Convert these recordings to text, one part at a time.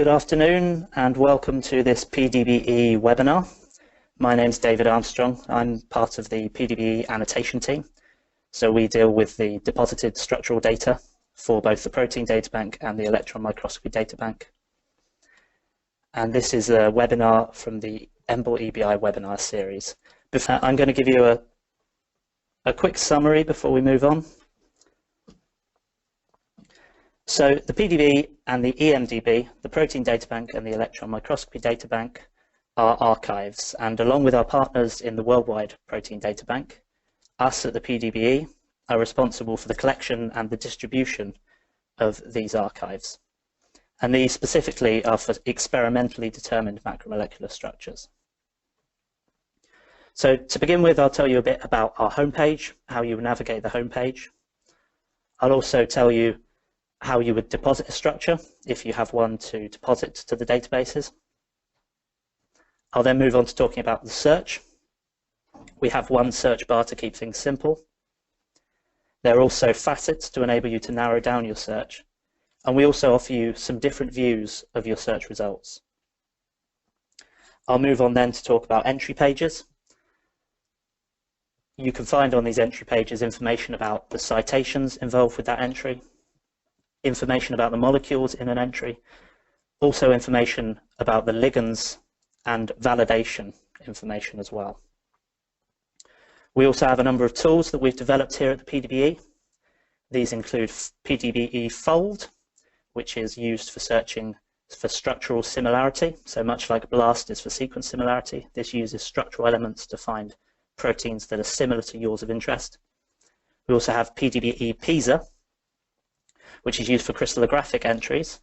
Good afternoon and welcome to this PDBe webinar. My name is David Armstrong. I'm part of the PDBe annotation team. So we deal with the deposited structural data for both the Protein Data Bank and the Electron Microscopy Data Bank. And this is a webinar from the EMBL EBI webinar series. I'm going to give you a quick summary before we move on. So the PDB and the EMDB, the Protein Data Bank and the Electron Microscopy Data Bank, are archives, and along with our partners in the Worldwide Protein Data Bank, us at the PDBe are responsible for the collection and the distribution of these archives. And these specifically are for experimentally determined macromolecular structures. So to begin with, I'll tell you a bit about our homepage, how you navigate the homepage. I'll also tell you how you would deposit a structure if you have one to deposit to the databases. I'll then move on to talking about the search. We have one search bar to keep things simple. There are also facets to enable you to narrow down your search. And we also offer you some different views of your search results. I'll move on then to talk about entry pages. You can find on these entry pages information about the citations involved with that entry, information about the molecules in an entry, also information about the ligands and validation information as well. We also have a number of tools that we've developed here at the PDBe. These include PDBe Fold, which is used for searching for structural similarity. So much like BLAST is for sequence similarity, this uses structural elements to find proteins that are similar to yours of interest. We also have PDBe PISA, which is used for crystallographic entries,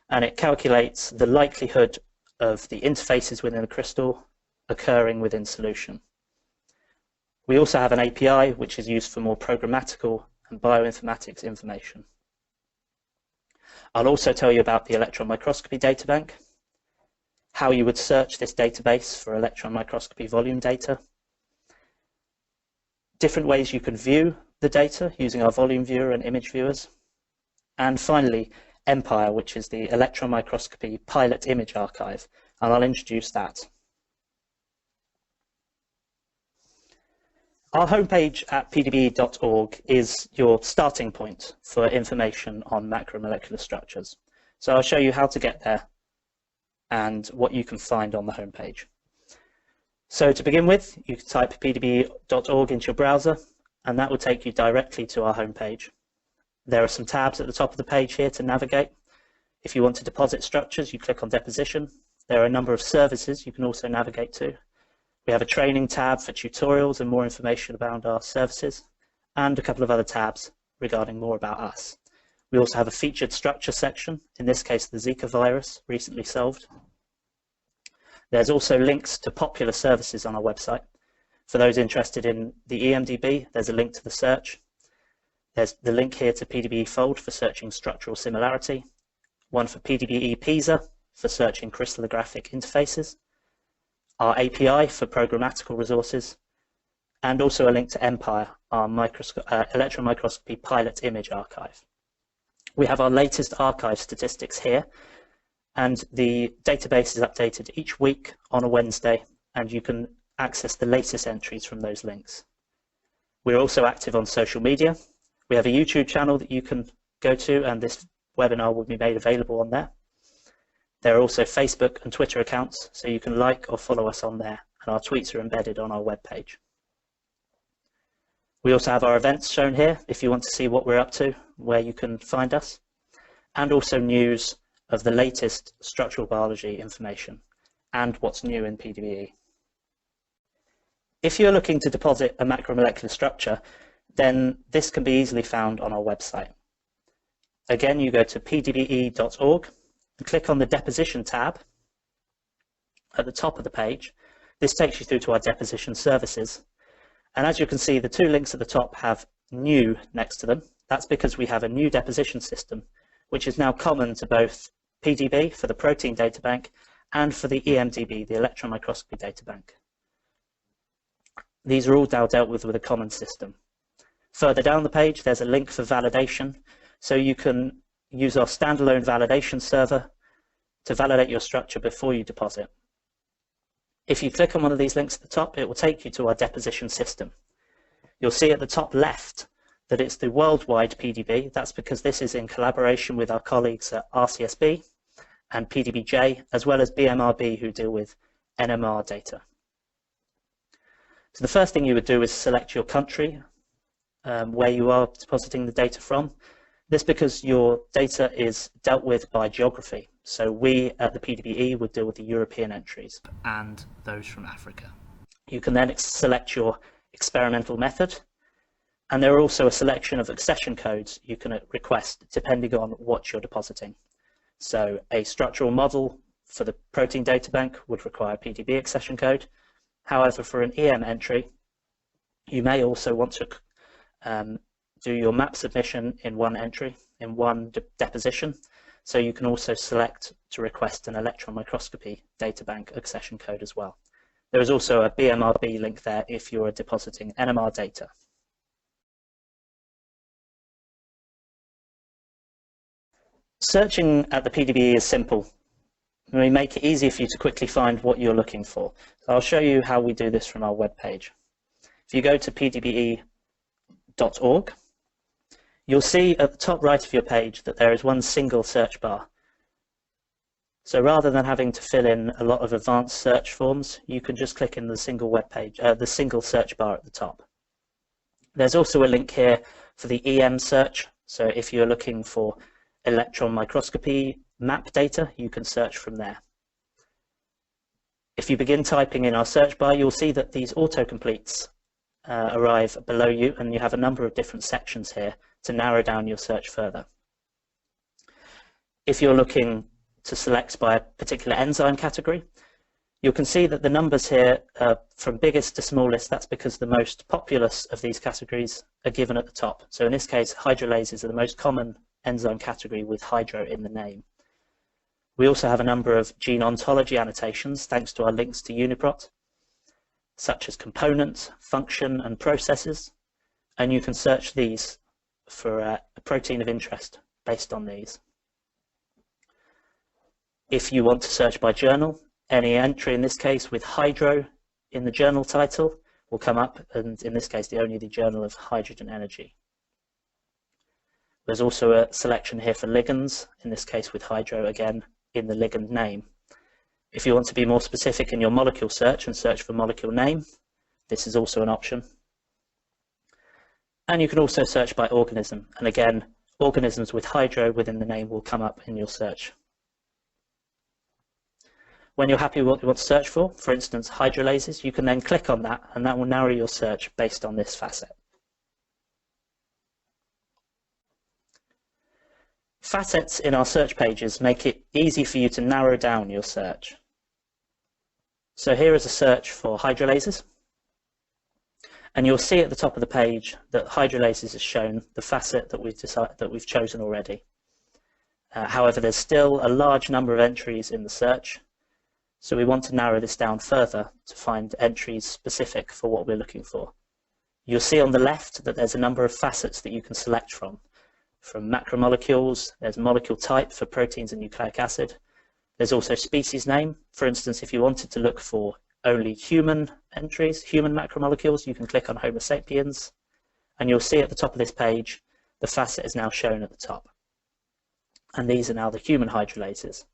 and it calculates the likelihood of the interfaces within a crystal occurring within solution. We also have an API, which is used for more programmatical and bioinformatics information. I'll also tell you about the Electron Microscopy Data Bank, how you would search this database for electron microscopy volume data, different ways you can view the data using our volume viewer and image viewers, and finally, Empire, which is the Electron Microscopy Pilot Image Archive, and I'll introduce that. Our homepage at pdbe.org is your starting point for information on macromolecular structures. So I'll show you how to get there and what you can find on the homepage. So to begin with, you can type pdbe.org into your browser, and that will take you directly to our homepage. There are some tabs at the top of the page here to navigate. If you want to deposit structures, you click on Deposition. There are a number of services you can also navigate to. We have a training tab for tutorials and more information about our services, and a couple of other tabs regarding more about us. We also have a featured structure section, in this case the Zika virus, recently solved. There's also links to popular services on our website. For those interested in the EMDB, there's a link to the search. There's the link here to PDBe Fold for searching structural similarity, one for PDBe PISA for searching crystallographic interfaces, our API for programmatical resources, and also a link to Empire, our electron microscopy pilot image archive. We have our latest archive statistics here, and the database is updated each week on a Wednesday, and you can access the latest entries from those links. We're also active on social media. We have a YouTube channel that you can go to, and this webinar will be made available on there. There are also Facebook and Twitter accounts, so you can like or follow us on there, and our tweets are embedded on our webpage. We also have our events shown here if you want to see what we're up to, where you can find us, and also news of the latest structural biology information and what's new in PDBe. If you're looking to deposit a macromolecular structure, then this can be easily found on our website. Again, you go to pdbe.org and click on the Deposition tab at the top of the page. This takes you through to our deposition services. And as you can see, the two links at the top have new next to them. That's because we have a new deposition system, which is now common to both PDB for the Protein Data Bank and for the EMDB, the Electron Microscopy Data Bank. These are all now dealt with a common system. Further down the page, there's a link for validation, so you can use our standalone validation server to validate your structure before you deposit. If you click on one of these links at the top, it will take you to our deposition system. You'll see at the top left that it's the worldwide PDB. That's because this is in collaboration with our colleagues at RCSB and PDBJ, as well as BMRB, who deal with NMR data. So the first thing you would do is select your country, where you are depositing the data from. This because your data is dealt with by geography. So we at the PDBe would deal with the European entries and those from Africa. You can then select your experimental method, and there are also a selection of accession codes you can request depending on what you're depositing. So a structural model for the protein data bank would require a PDB accession code. However, for an EM entry, you may also want to do your map submission in one entry, in one deposition. So you can also select to request an Electron Microscopy Data Bank accession code as well. There is also a BMRB link there if you are depositing NMR data. Searching at the PDBe is simple. We make it easy for you to quickly find what you're looking for. So I'll show you how we do this from our web page. If you go to pdbe.org, you'll see at the top right of your page that there is one single search bar. So rather than having to fill in a lot of advanced search forms, you can just click in the single web page, the single search bar at the top. There's also a link here for the EM search. So if you're looking for electron microscopy map data, you can search from there. If you begin typing in our search bar, you'll see that these autocompletes arrive below you, and you have a number of different sections here to narrow down your search further. If you're looking to select by a particular enzyme category, you can see that the numbers here are from biggest to smallest. That's because the most populous of these categories are given at the top. So in this case, hydrolases are the most common enzyme category with hydro in the name. We also have a number of gene ontology annotations thanks to our links to UniProt, such as components, function, and processes, and you can search these for a protein of interest based on these. If you want to search by journal, any entry in this case with hydro in the journal title will come up, and in this case only the Journal of Hydrogen Energy. There's also a selection here for ligands, in this case with hydro again in the ligand name. If you want to be more specific in your molecule search and search for molecule name, this is also an option. And you can also search by organism, and again, organisms with hydro within the name will come up in your search. When you're happy with what you want to search for instance, hydrolases, you can then click on that, and that will narrow your search based on this facet. Facets in our search pages make it easy for you to narrow down your search. So here is a search for hydrolases, and you'll see at the top of the page that hydrolases is shown, the facet that we've chosen already. However, there's still a large number of entries in the search, so we want to narrow this down further to find entries specific for what we're looking for. You'll see on the left that there's a number of facets that you can select from macromolecules. There's molecule type for proteins and nucleic acid. There's also species name. For instance, if you wanted to look for only human entries, human macromolecules, you can click on Homo sapiens, and you'll see at the top of this page, the facet is now shown at the top. And these are now the human hydrolases.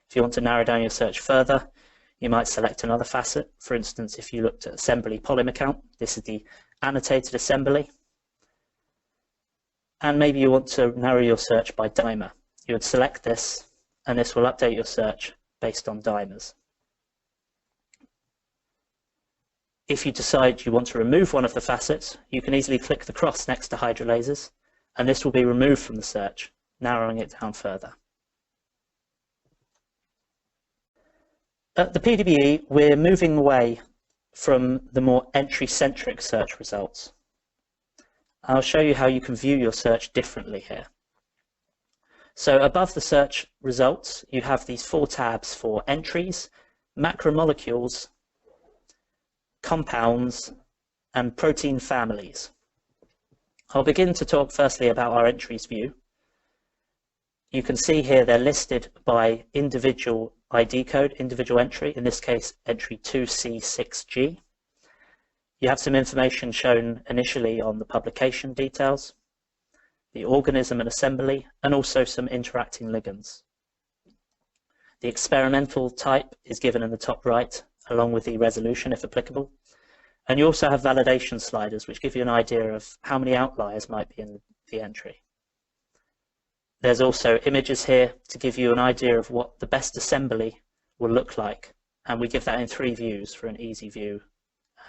If you want to narrow down your search further, you might select another facet. For instance, if you looked at assembly polymer count, this is the annotated assembly. And maybe you want to narrow your search by dimer. You would select this, and this will update your search based on dimers. If you decide you want to remove one of the facets, you can easily click the cross next to hydrolases, and this will be removed from the search, narrowing it down further. At the PDBe, we're moving away from the more entry-centric search results. I'll show you how you can view your search differently here. So above the search results, you have these 4 tabs for entries, macromolecules, compounds, and protein families. I'll begin to talk firstly about our entries view. You can see here they're listed by individual ID code, individual entry, in this case entry 2C6G. You have some information shown initially on the publication details, the organism and assembly, and also some interacting ligands. The experimental type is given in the top right, along with the resolution if applicable. And you also have validation sliders, which give you an idea of how many outliers might be in the entry. There's also images here to give you an idea of what the best assembly will look like. And we give that in 3 views for an easy view,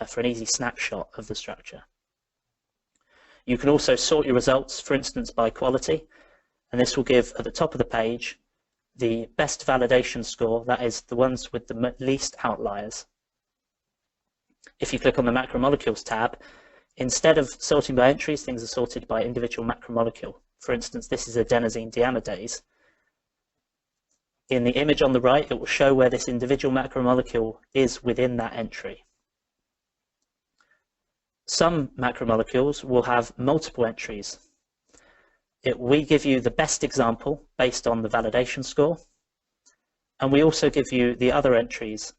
for an easy snapshot of the structure. You can also sort your results, for instance, by quality. And this will give, at the top of the page, the best validation score, that is the ones with the least outliers. If you click on the macromolecules tab, instead of sorting by entries, things are sorted by individual macromolecule. For instance, this is adenosine deamidase. In the image on the right, it will show where this individual macromolecule is within that entry. Some macromolecules will have multiple entries. We give you the best example based on the validation score, and we also give you the other entries,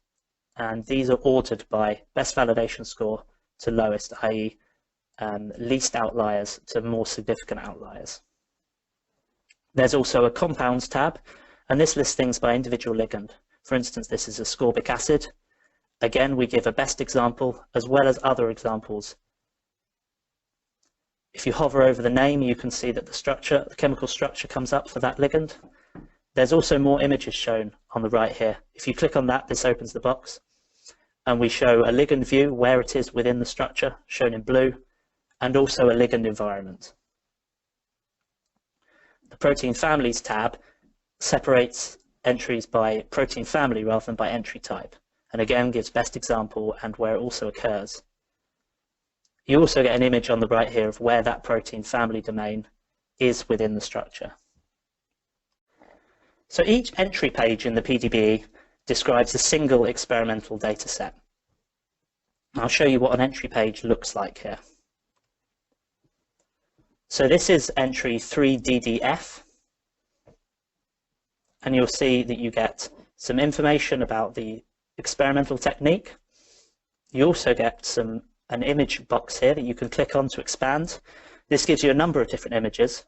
and these are ordered by best validation score to lowest, i.e. least outliers to more significant outliers. There's also a compounds tab, and this lists things by individual ligand. For instance, this is ascorbic acid. Again, we give a best example as well as other examples. If you hover over the name, you can see that the chemical structure comes up for that ligand. There's also more images shown on the right here. If you click on that, this opens the box, and we show a ligand view where it is within the structure, shown in blue, and also a ligand environment. The protein families tab separates entries by protein family rather than by entry type, and again gives best example and where it also occurs. You also get an image on the right here of where that protein family domain is within the structure. So each entry page in the PDBe describes a single experimental data set. I'll show you what an entry page looks like here. So this is entry 3DDF, and you'll see that you get some information about the experimental technique. You also get an image box here that you can click on to expand. This gives you a number of different images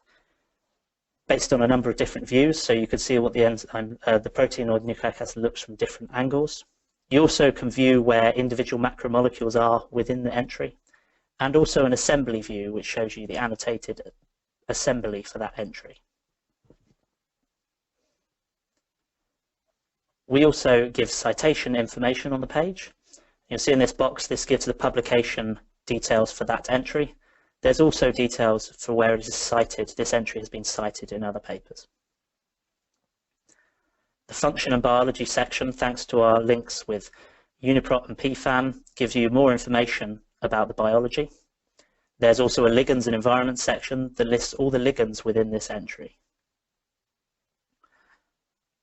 based on a number of different views, so you can see what the enzyme, the protein or nucleic acid looks from different angles. You also can view where individual macromolecules are within the entry, and also an assembly view, which shows you the annotated assembly for that entry. We also give citation information on the page. You'll see in this box, this gives the publication details for that entry. There's also details for where it is cited. This entry has been cited in other papers. The function and biology section, thanks to our links with UniProt and PFAM, gives you more information about the biology. There's also a ligands and environment section that lists all the ligands within this entry.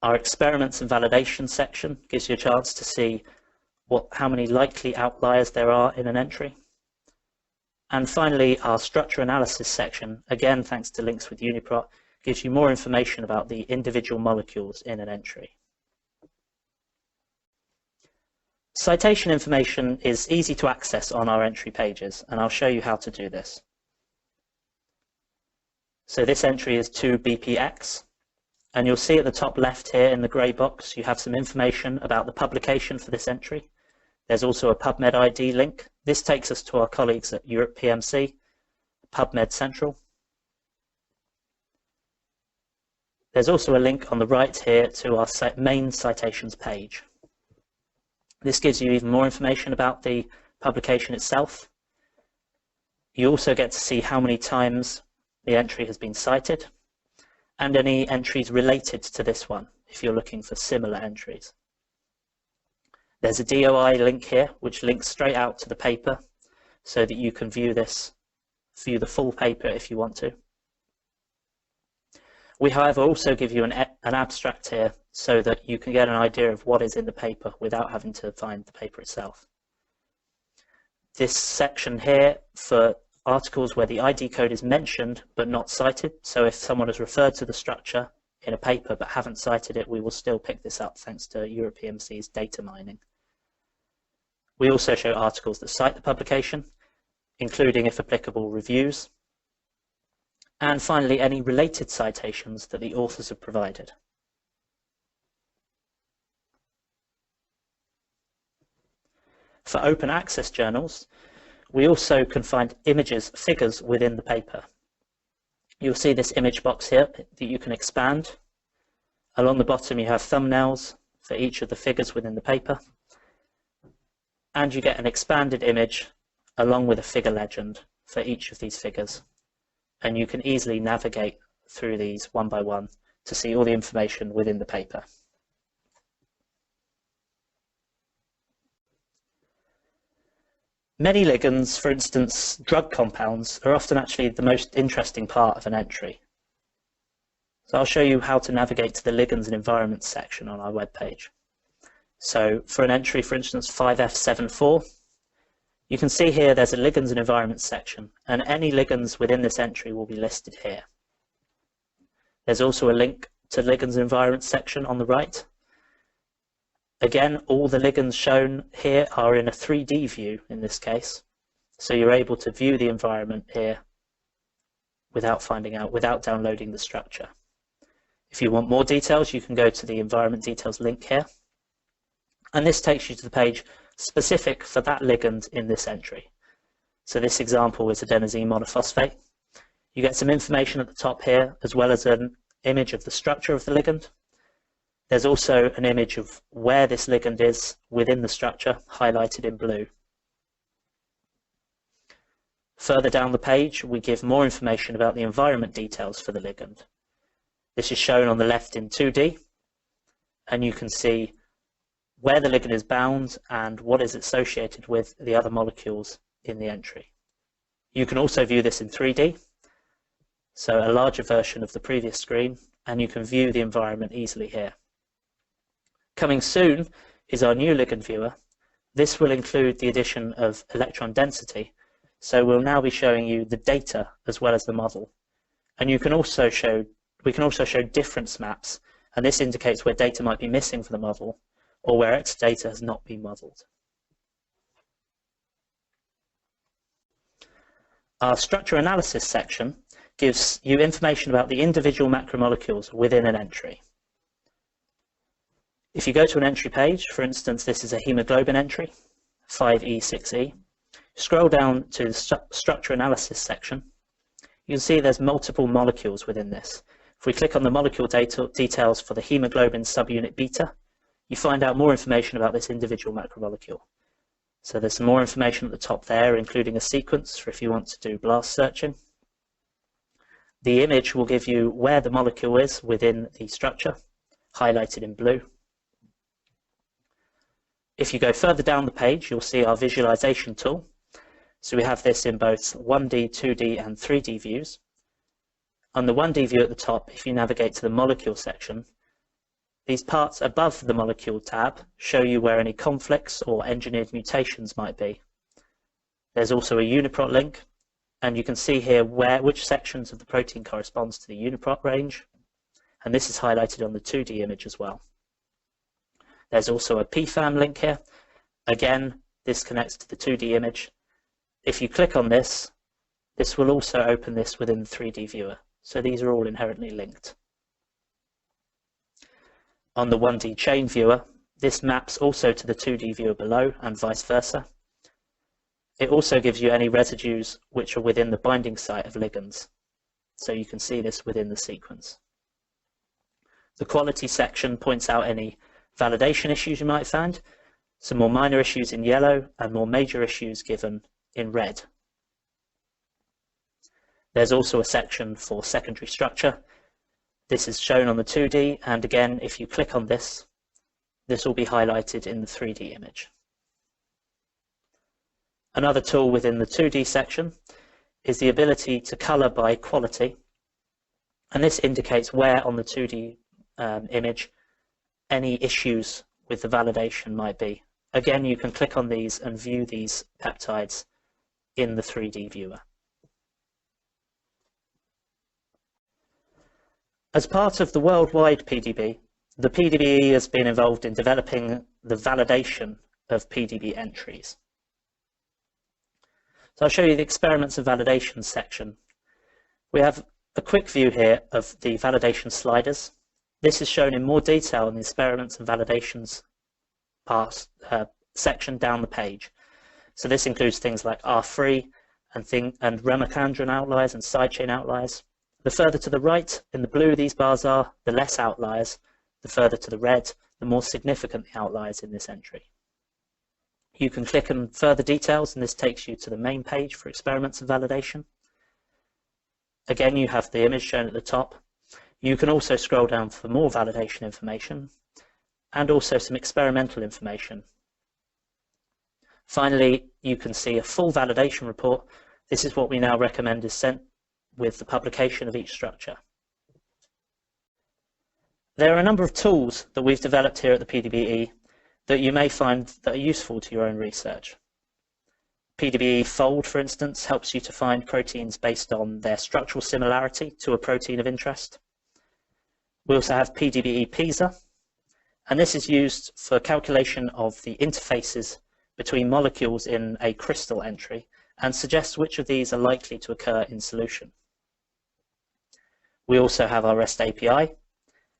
Our experiments and validation section gives you a chance to see how many likely outliers there are in an entry. And finally, our structure analysis section, again thanks to links with UniProt, gives you more information about the individual molecules in an entry. Citation information is easy to access on our entry pages, and I'll show you how to do this. So this entry is 2BPX, and you'll see at the top left here in the grey box, you have some information about the publication for this entry. There's also a PubMed ID link. This takes us to our colleagues at Europe PMC, PubMed Central. There's also a link on the right here to our main citations page. This gives you even more information about the publication itself. You also get to see how many times the entry has been cited and any entries related to this one, if you're looking for similar entries. There's a DOI link here, which links straight out to the paper so that you can view the full paper if you want to. We, however, also give you an abstract here so that you can get an idea of what is in the paper without having to find the paper itself. This section here for articles where the ID code is mentioned but not cited, so if someone has referred to the structure in a paper but haven't cited it, we will still pick this up thanks to EuroPMC's data mining. We also show articles that cite the publication, including, if applicable, reviews, and finally any related citations that the authors have provided. For open access journals, we also can find images, figures within the paper. You'll see this image box here that you can expand. Along the bottom you have thumbnails for each of the figures within the paper, and you get an expanded image along with a figure legend for each of these figures. And you can easily navigate through these one by one to see all the information within the paper. Many ligands, for instance drug compounds, are often actually the most interesting part of an entry. So I'll show you how to navigate to the ligands and environments section on our webpage. So for an entry, for instance 5F74, you can see here there's a ligands and environments section, and any ligands within this entry will be listed here. There's also a link to ligands and environments section on the right. Again, all the ligands shown here are in a 3D view in this case, so you're able to view the environment here without downloading the structure. If you want more details, you can go to the environment details link here, and this takes you to the page specific for that ligand in this entry. So this example is adenosine monophosphate. You get some information at the top here, as well as an image of the structure of the ligand. There's also an image of where this ligand is within the structure, highlighted in blue. Further down the page, we give more information about the environment details for the ligand. This is shown on the left in 2D, and you can see where the ligand is bound and what is associated with the other molecules in the entry. You can also view this in 3D, so a larger version of the previous screen, and you can view the environment easily here. Coming soon is our new ligand viewer. This will include the addition of electron density, so we'll now be showing you the data as well as the model. And we can also show difference maps, and this indicates where data might be missing for the model, or where X data has not been modelled. Our structure analysis section gives you information about the individual macromolecules within an entry. If you go to an entry page, for instance this is a hemoglobin entry, 5E6E, scroll down to the structure analysis section, you can see there's multiple molecules within this. If we click on the molecule details for the hemoglobin subunit beta, you find out more information about this individual macromolecule. So there's some more information at the top there, including a sequence for if you want to do blast searching. The image will give you where the molecule is within the structure, highlighted in blue. If you go further down the page, you'll see our visualization tool. So we have this in both 1D, 2D and 3D views. On the 1D view at the top, if you navigate to the molecule section, these parts above the molecule tab show you where any conflicts or engineered mutations might be. There's also a UniProt link, and you can see here which sections of the protein corresponds to the UniProt range, and this is highlighted on the 2D image as well. There's also a PFAM link here. Again, this connects to the 2D image. If you click on this, this will also open this within the 3D viewer, so these are all inherently linked. On the 1D chain viewer, this maps also to the 2D viewer below and vice versa. It also gives you any residues which are within the binding site of ligands, so you can see this within the sequence. The quality section points out any validation issues you might find, some more minor issues in yellow and more major issues given in red. There's also a section for secondary structure. This is shown on the 2D, and again, if you click on this, this will be highlighted in the 3D image. Another tool within the 2D section is the ability to color by quality, and this indicates where on the 2D image any issues with the validation might be. Again, you can click on these and view these peptides in the 3D viewer. As part of the worldwide PDB, the PDBe has been involved in developing the validation of PDB entries. So I'll show you the experiments and validation section. We have a quick view here of the validation sliders. This is shown in more detail in the experiments and validations section down the page. So this includes things like R3 and Ramachandran outliers and sidechain outliers. The further to the right, in the blue these bars are, the less outliers. The further to the red, the more significant the outliers in this entry. You can click on further details and this takes you to the main page for experiments and validation. Again, you have the image shown at the top. You can also scroll down for more validation information and also some experimental information. Finally, you can see a full validation report. This is what we now recommend is sent with the publication of each structure. There are a number of tools that we've developed here at the PDBe that you may find that are useful to your own research. PDBe Fold, for instance, helps you to find proteins based on their structural similarity to a protein of interest. We also have PDBe PISA, and this is used for calculation of the interfaces between molecules in a crystal entry and suggests which of these are likely to occur in solution. We also have our REST API,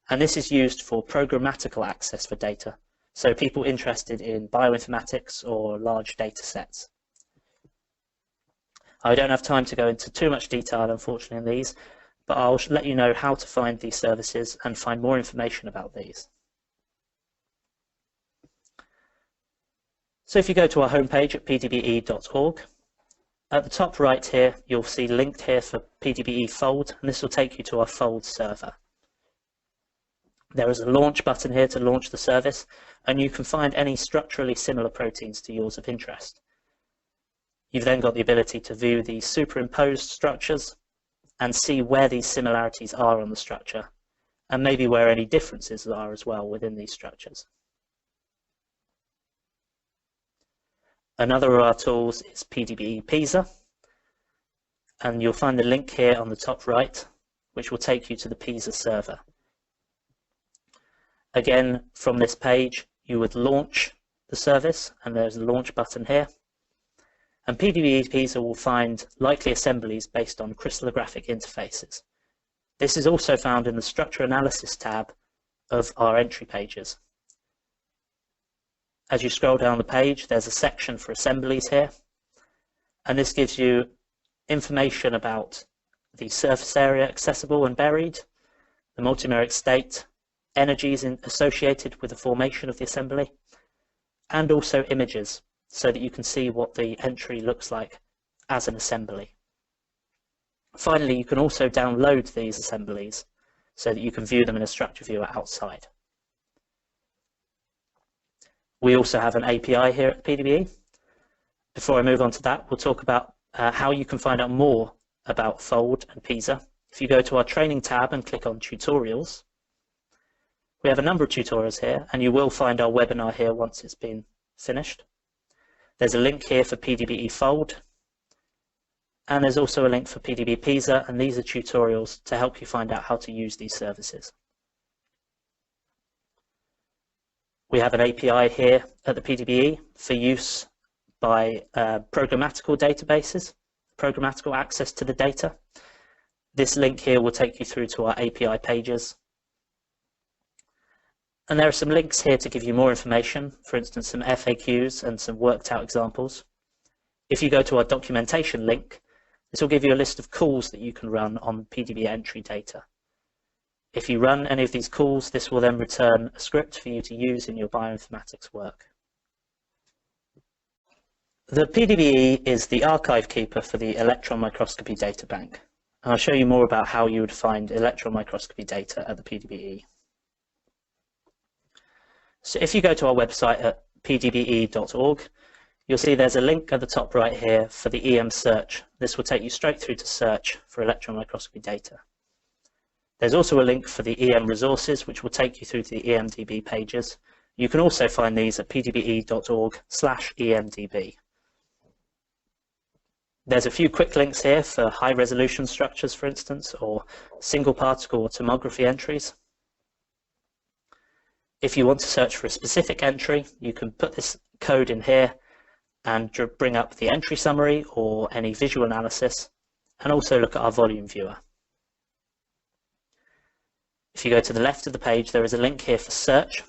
and this is used for programmatical access for data, so people interested in bioinformatics or large data sets. I don't have time to go into too much detail, unfortunately, in these, but I'll let you know how to find these services and find more information about these. So if you go to our homepage at pdbe.org, at the top right here, you'll see linked here for PDBe Fold, and this will take you to our Fold server. There is a launch button here to launch the service, and you can find any structurally similar proteins to yours of interest. You've then got the ability to view the superimposed structures and see where these similarities are on the structure, and maybe where any differences are as well within these structures. Another of our tools is PDBe PISA, and you'll find the link here on the top right, which will take you to the PISA server. Again, from this page, you would launch the service, and there's a launch button here. And PDBe PISA will find likely assemblies based on crystallographic interfaces. This is also found in the Structure Analysis tab of our entry pages. As you scroll down the page, there's a section for assemblies here, and this gives you information about the surface area accessible and buried, the multimeric state, energies associated with the formation of the assembly, and also images, so that you can see what the entry looks like as an assembly. Finally, you can also download these assemblies so that you can view them in a structure viewer outside. We also have an API here at PDBe. Before I move on to that, we'll talk about how you can find out more about Fold and PISA. If you go to our training tab and click on tutorials, we have a number of tutorials here, and you will find our webinar here once it's been finished. There's a link here for PDBe Fold, and there's also a link for PDBe PISA, and these are tutorials to help you find out how to use these services. We have an API here at the PDBe for use by programmatical databases, programmatical access to the data. This link here will take you through to our API pages. And there are some links here to give you more information, for instance, some FAQs and some worked out examples. If you go to our documentation link, this will give you a list of calls that you can run on PDB entry data. If you run any of these calls, this will then return a script for you to use in your bioinformatics work. The PDBe is the archive keeper for the Electron Microscopy Data Bank. And I'll show you more about how you would find electron microscopy data at the PDBe. So if you go to our website at pdbe.org, you'll see there's a link at the top right here for the EM search. This will take you straight through to search for electron microscopy data. There's also a link for the EM resources, which will take you through to the EMDB pages. You can also find these at pdbe.org/EMDB. There's a few quick links here for high resolution structures, for instance, or single particle or tomography entries. If you want to search for a specific entry, you can put this code in here and bring up the entry summary or any visual analysis, and also look at our volume viewer. If you go to the left of the page, there is a link here for search,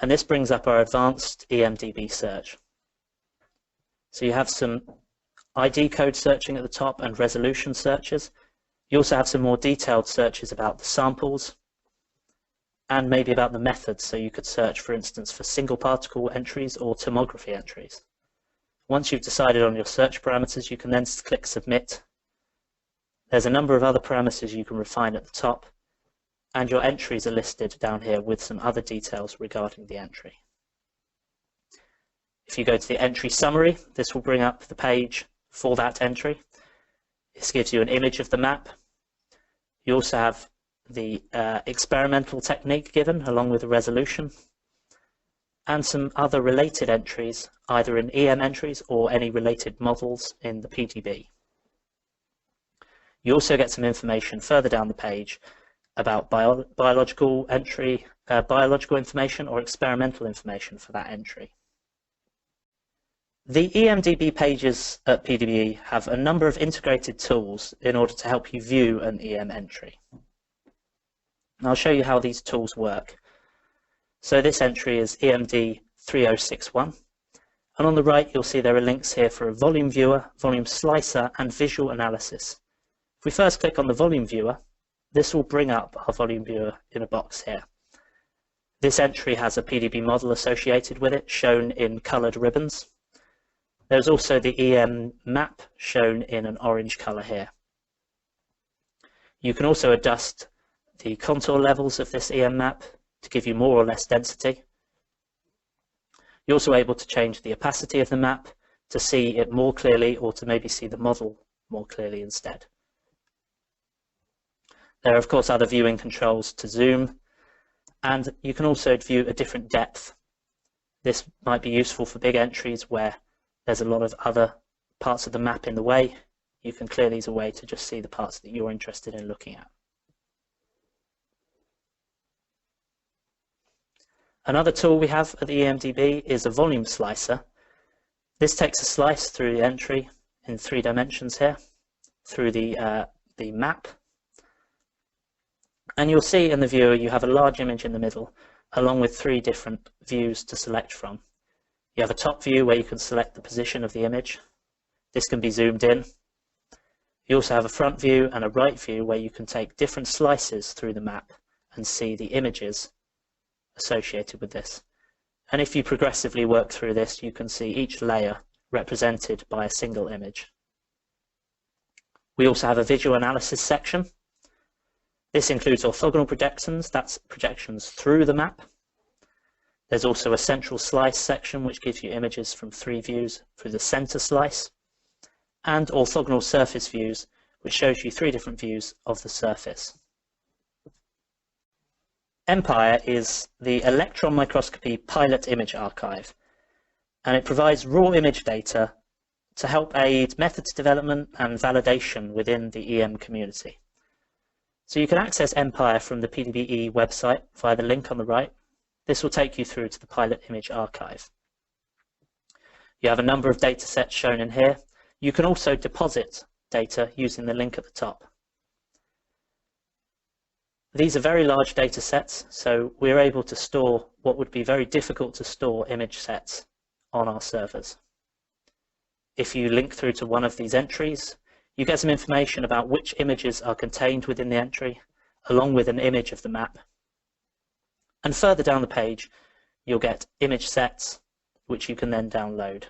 and this brings up our advanced EMDB search. So you have some ID code searching at the top and resolution searches. You also have some more detailed searches about the samples and maybe about the methods. So you could search, for instance, for single particle entries or tomography entries. Once you've decided on your search parameters, you can then click Submit. There's a number of other parameters you can refine at the top, and your entries are listed down here with some other details regarding the entry. If you go to the entry summary, this will bring up the page for that entry. This gives you an image of the map. You also have the experimental technique given along with the resolution, and some other related entries, either in EM entries or any related models in the PDB. You also get some information further down the page about biological information or experimental information for that entry. The EMDB pages at PDBe have a number of integrated tools in order to help you view an EM entry. And I'll show you how these tools work. So this entry is EMD 3061, and on the right you'll see there are links here for a volume viewer, volume slicer, and visual analysis. If we first click on the volume viewer, this will bring up our volume viewer in a box here. This entry has a PDB model associated with it, shown in coloured ribbons. There's also the EM map shown in an orange colour here. You can also adjust the contour levels of this EM map to give you more or less density. You're also able to change the opacity of the map to see it more clearly, or to maybe see the model more clearly instead. There are of course other viewing controls to zoom, and you can also view a different depth. This might be useful for big entries where there's a lot of other parts of the map in the way. You can clear these away to just see the parts that you're interested in looking at. Another tool we have at the EMDB is a volume slicer. This takes a slice through the entry in 3 dimensions here, through the map. And you'll see in the viewer you have a large image in the middle, along with 3 different views to select from. You have a top view where you can select the position of the image. This can be zoomed in. You also have a front view and a right view where you can take different slices through the map and see the images associated with this. And if you progressively work through this, you can see each layer represented by a single image. We also have a visual analysis section. This includes orthogonal projections, that's projections through the map. There's also a central slice section which gives you images from 3 views through the center slice, and orthogonal surface views which shows you 3 different views of the surface. Empire is the Electron Microscopy Pilot Image Archive, and it provides raw image data to help aid methods development and validation within the EM community. So you can access Empire from the PDBe website via the link on the right. This will take you through to the Pilot Image Archive. You have a number of data sets shown in here. You can also deposit data using the link at the top. These are very large data sets, so we're able to store what would be very difficult to store image sets on our servers. If you link through to one of these entries, you get some information about which images are contained within the entry, along with an image of the map. And further down the page, you'll get image sets, which you can then download.